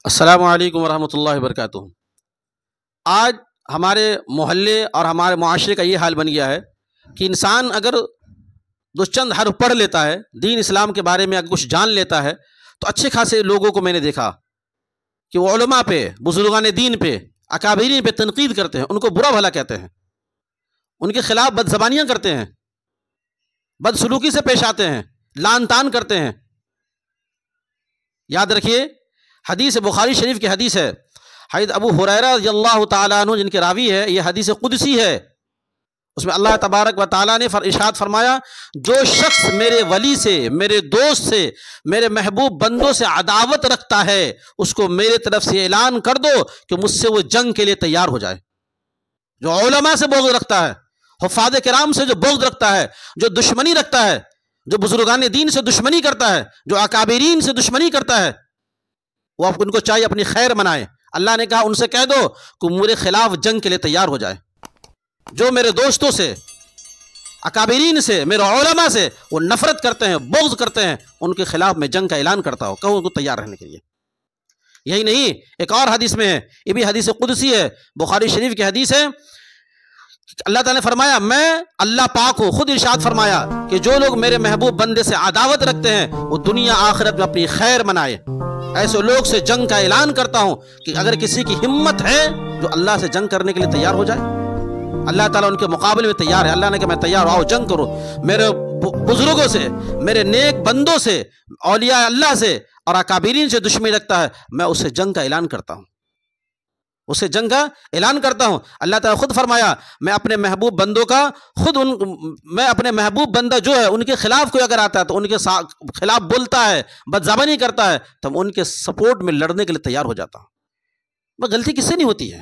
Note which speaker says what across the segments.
Speaker 1: السلام علیکم ورحمۃ اللہ وبرکاتہ۔ آج ہمارے محلے اور ہمارے معاشرے کا یہ حال بن گیا ہے کہ انسان اگر دو چند حرف پڑھ لیتا ہے، دین اسلام کے بارے میں اگر کچھ جان لیتا ہے، تو اچھے خاصے لوگوں کو میں نے دیکھا کہ وہ علماء پہ، بزرگان دین پہ، اکابرین پہ تنقید کرتے ہیں، ان کو برا بھلا کہتے ہیں، ان کے خلاف بد زبانیاں کرتے ہیں، بد سلوکی سے پیش آتے ہیں، لعن طعن کرتے ہیں۔ یاد رکھیے، حدیث بخاری شریف کی حدیث ہے، حضرت ابو ہریرہ رضی اللہ تعالیٰ عنہ جن کے راوی ہے، یہ حدیث قدسی ہے۔ اس میں اللہ تبارک و تعالیٰ نے ارشاد فرمایا، جو شخص میرے ولی سے، میرے دوست سے، میرے محبوب بندوں سے عداوت رکھتا ہے، اس کو میرے طرف سے اعلان کر دو کہ مجھ سے وہ جنگ کے لیے تیار ہو جائے۔ جو علماء سے بغض رکھتا ہے، حفاظ کرام سے جو بغض رکھتا ہے، جو دشمنی رکھتا ہے، جو بزرگان دین سے دشمنی کرتا ہے، جو اکابرین سے دشمنی کرتا ہے، وہ ان کو چاہیے اپنی خیر منائے۔ اللہ نے کہا ان سے کہہ دو کہ میرے خلاف جنگ کے لیے تیار ہو جائے۔ جو میرے دوستوں سے، اکابرین سے، میرے علماء سے وہ نفرت کرتے ہیں، بغض کرتے ہیں، ان کے خلاف میں جنگ کا اعلان کرتا ہوں، کہو ان کو تیار رہنے کے لیے۔ یہی نہیں، ایک اور حدیث میں ہے، یہ بھی حدیث قدسی ہے، بخاری شریف کی حدیث ہے، اللہ تعالیٰ نے فرمایا، میں اللہ پاک ہوں، خود ارشاد فرمایا کہ جو لوگ میرے محبوب بندے سے عداوت رکھتے ہیں وہ دنیا آخرت میں اپنی خیر منائے۔ ایسے لوگ سے جنگ کا اعلان کرتا ہوں کہ اگر کسی کی ہمت ہے جو اللہ سے جنگ کرنے کے لیے تیار ہو جائے، اللہ تعالیٰ ان کے مقابلے میں تیار ہے۔ اللہ نے کہا میں تیار ہوں، آؤ جنگ کرو، میرے بزرگوں سے، میرے نیک بندوں سے، اولیاء اللہ سے اور اکابرین سے دشمنی رکھتا ہے، میں اسے جنگ کا اعلان کرتا ہوں، اسے جنگ کا اعلان کرتا ہوں۔ اللہ تعالیٰ خود فرمایا، میں اپنے محبوب بندوں کا میں اپنے محبوب بندہ جو ہے ان کے خلاف کوئی اگر آتا ہے تو ان کے خلاف بولتا ہے، بدزبانی کرتا ہے، تو میں ان کے سپورٹ میں لڑنے کے لیے تیار ہو جاتا ہوں۔ میں غلطی کس سے نہیں ہوتی ہے؟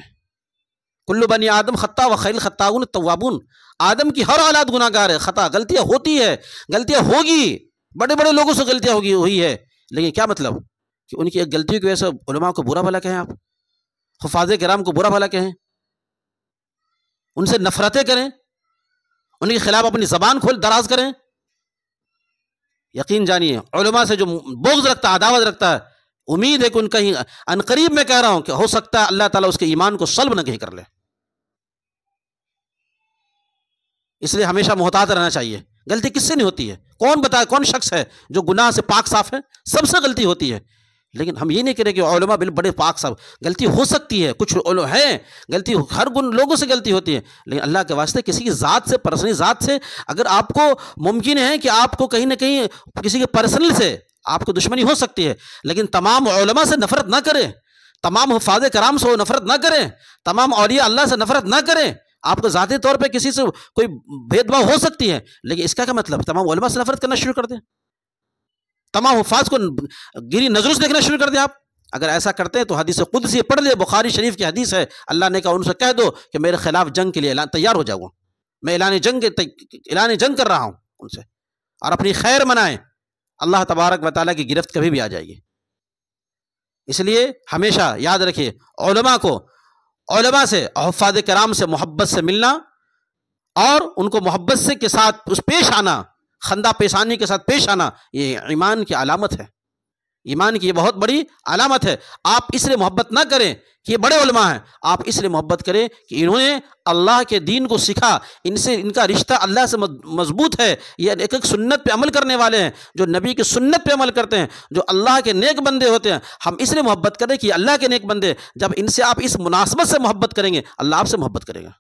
Speaker 1: کل بنی آدم خطا و خیر خطاؤن توابون، آدم کی ہر اولاد گناہ گار ہے، خطا غلطیاں ہوتی ہے، غلطیاں ہوگی، بڑے بڑے لوگوں سے غلطیاں ہوئی ہے، لیکن کیا مطلب کہ ان کی ایک غلطی کی وجہ سے علماء کو برا بھلا کہیں، آپ حفاظ کرام کو برا بھلا کہیں، ان سے نفرتیں کریں، ان کے خلاف اپنی زبان کھول دراز کریں؟ یقین جانیے، علماء سے جو بغض رکھتا ہے، عداوت رکھتا ہے، امید ہے کہ ان کہیں عنقریب میں کہہ رہا ہوں کہ ہو سکتا ہے اللہ تعالیٰ اس کے ایمان کو سلب نہ کہیں کر لے۔ اس لیے ہمیشہ محتاط رہنا چاہیے۔ غلطی کس سے نہیں ہوتی ہے؟ کون بتائے، کون شخص ہے جو گناہ سے پاک صاف ہے؟ سب سے غلطی ہوتی ہے، لیکن ہم یہ نہیں کہہ رہے کہ علماء بڑے پاک صاحب، غلطی ہو سکتی ہے، کچھ علماء ہیں غلطی، ہر لوگوں سے غلطی ہوتی ہے، لیکن اللہ کے واسطے کسی کی ذات سے، پرسنل ذات سے اگر آپ کو ممکن ہے کہ آپ کو کہیں نہ کہیں کسی کے پرسنل سے آپ کو دشمنی ہو سکتی ہے، لیکن تمام علماء سے نفرت نہ کریں، تمام حفاظ کرام سے نفرت نہ کریں، تمام اولیاء اللہ سے نفرت نہ کریں۔ آپ کو ذاتی طور پہ کسی سے کوئی بھید بھاؤ ہو سکتی ہے، لیکن اس کا کیا مطلب تمام علماء سے نفرت کرنا شروع کر دیں، تمام حفاظ کو گری نظروں سے دیکھنا شروع کر دیں؟ آپ اگر ایسا کرتے ہیں تو حدیث قدسی پڑھ لے، بخاری شریف کی حدیث ہے، اللہ نے کہا ان سے کہہ دو کہ میرے خلاف جنگ کے لیے تیار ہو جاؤ، میں اعلان جنگ کر رہا ہوں ان سے، اور اپنی خیر منائیں، اللہ تبارک و تعالیٰ کی گرفت کبھی بھی آ جائے گی۔ اس لیے ہمیشہ یاد رکھیے، علماء سے، حفاظ کرام سے محبت سے ملنا اور ان کو محبت سے کے ساتھ پیش آنا، خندہ پیشانی کے ساتھ پیش آنا، یہ ایمان کی علامت ہے، ایمان کی یہ بہت بڑی علامت ہے۔ آپ اس لیے محبت نہ کریں کہ یہ بڑے علماء ہیں، آپ اس لیے محبت کریں کہ انہوں نے اللہ کے دین کو سیکھا، ان کا رشتہ اللہ سے مضبوط ہے، یہ ایک سنت پہ عمل کرنے والے ہیں، جو نبی کی سنت پہ عمل کرتے ہیں، جو اللہ کے نیک بندے ہوتے ہیں۔ ہم اس لیے محبت کریں کہ اللہ کے نیک بندے، جب ان سے آپ اس مناسبت سے محبت کریں گے، اللہ آپ سے محبت کرے گا۔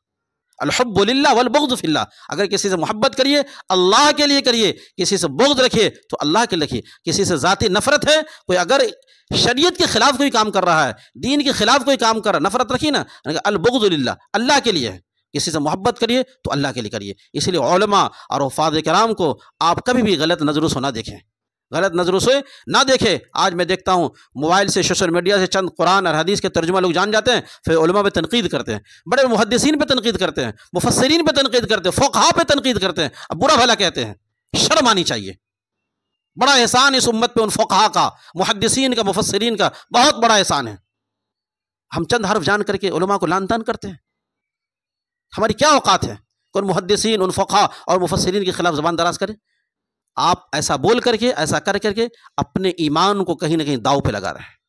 Speaker 1: الحب للہ والبغض فی اللہ، اگر کسی سے محبت کریے اللہ کے لیے کریے، کسی سے بغض رکھیے تو اللہ کے رکھیے۔ کسی سے ذاتی نفرت ہے، کوئی اگر شریعت کے خلاف کوئی کام کر رہا ہے، دین کے خلاف کوئی کام کر رہا ہے، نفرت رکھیے نا، البغض للہ، اللہ کے لیے ہے۔ کسی سے محبت کریے تو اللہ کے لیے کریے۔ اس لیے علماء اور حفاظ کرام کو آپ کبھی بھی غلط نظروں سے نہ دیکھیں، غلط نظروں سے نہ دیکھیں۔ آج میں دیکھتا ہوں موبائل سے، سوشل میڈیا سے چند قرآن اور حدیث کے ترجمہ لوگ جان جاتے ہیں، پھر علماء پہ تنقید کرتے ہیں، بڑے محدثین پہ تنقید کرتے ہیں، مفسرین پہ تنقید کرتے ہیں، فقہاء پہ تنقید کرتے ہیں، اب برا بھلا کہتے ہیں۔ شرم آنی چاہیے۔ بڑا احسان اس امت پہ ان فقہاء کا، محدثین کا، مفسرین کا بہت بڑا احسان ہے۔ ہم چند حرف جان کر کے علماء کو لعن طعن کرتے ہیں، ہماری کیا اوقات ہے کہ ان محدثین، ان فقہاء اور مفسرین کے خلاف زبان دراز کریں؟ آپ ایسا بول کر کے، ایسا کر کر کے اپنے ایمان کو کہیں نہ کہیں داؤ پہ لگا رہے ہیں۔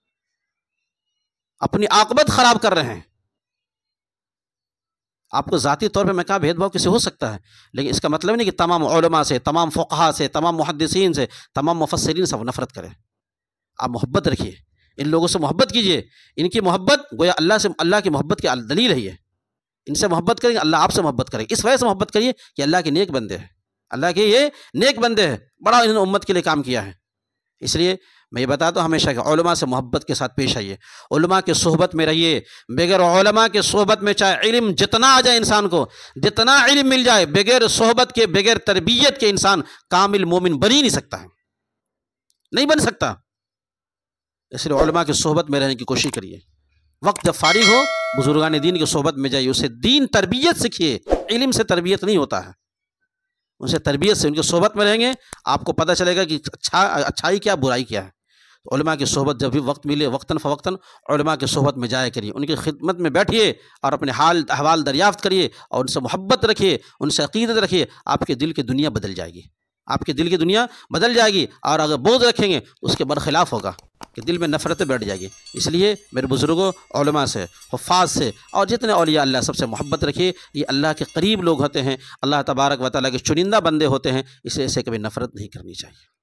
Speaker 1: اپنی عاقبت خراب کر رہے ہیں۔ آپ کو ذاتی طور پہ میں کہا بھید بھاؤ کسی ہو سکتا ہے، لیکن اس کا مطلب نہیں کہ تمام علماء سے، تمام فقہا سے، تمام محدثین سے، تمام مفسرین سے نفرت کریں۔ آپ محبت رکھیے، ان لوگوں سے محبت کیجئے، ان کی محبت گویا اللہ کی محبت کی دلیل ہے۔ یہ ان سے محبت کریں گے، اللہ آپ سے محبت کرے گا۔ اس وجہ سے محبت کریے کہ اللہ کے نیک بندے ہیں، اللہ کے یہ نیک بندے ہیں، بڑا انہوں نے امت کے لیے کام کیا ہے۔ اس لیے میں یہ بتاتا ہوں ہمیشہ کہ علماء سے محبت کے ساتھ پیش آئیے، علماء کے صحبت میں رہیے۔ بغیر علماء کے صحبت میں چاہے علم جتنا آ جائے انسان کو، جتنا علم مل جائے، بغیر صحبت کے، بغیر تربیت کے انسان کامل مومن بن ہی نہیں سکتا ہے، نہیں بن سکتا۔ اس لیے علماء کی صحبت میں رہنے کی کوشش کریے۔ وقت جب فارغ ہو بزرگان دین کی صحبت میں جائیے، اسے دین تربیت سیکھیے۔ علم سے تربیت نہیں ہوتا ہے، ان سے تربیت سے، ان کی صحبت میں رہیں گے آپ کو پتہ چلے گا کہ اچھائی کیا، برائی کیا ہے۔ علماء کی صحبت جب بھی وقت ملے وقتاً فوقتاً علماء کی صحبت میں جایا کریے، ان کی خدمت میں بیٹھیے اور اپنے حال احوال دریافت کریے اور ان سے محبت رکھیے، ان سے عقیدت رکھیے۔ آپ کے دل کی دنیا بدل جائے گی، آپ کے دل کی دنیا بدل جائے گی، اور اگر بغض رکھیں گے تو اس کے برخلاف ہوگا کہ دل میں نفرتیں بیٹھ جائے گی۔ اس لیے میرے بزرگوں، علماء سے، حفاظ سے اور جتنے اولیاء اللہ سب سے محبت رکھیے۔ یہ اللہ کے قریب لوگ ہوتے ہیں، اللہ تبارک و تعالیٰ کے چنندہ بندے ہوتے ہیں، اسے کبھی نفرت نہیں کرنی چاہیے۔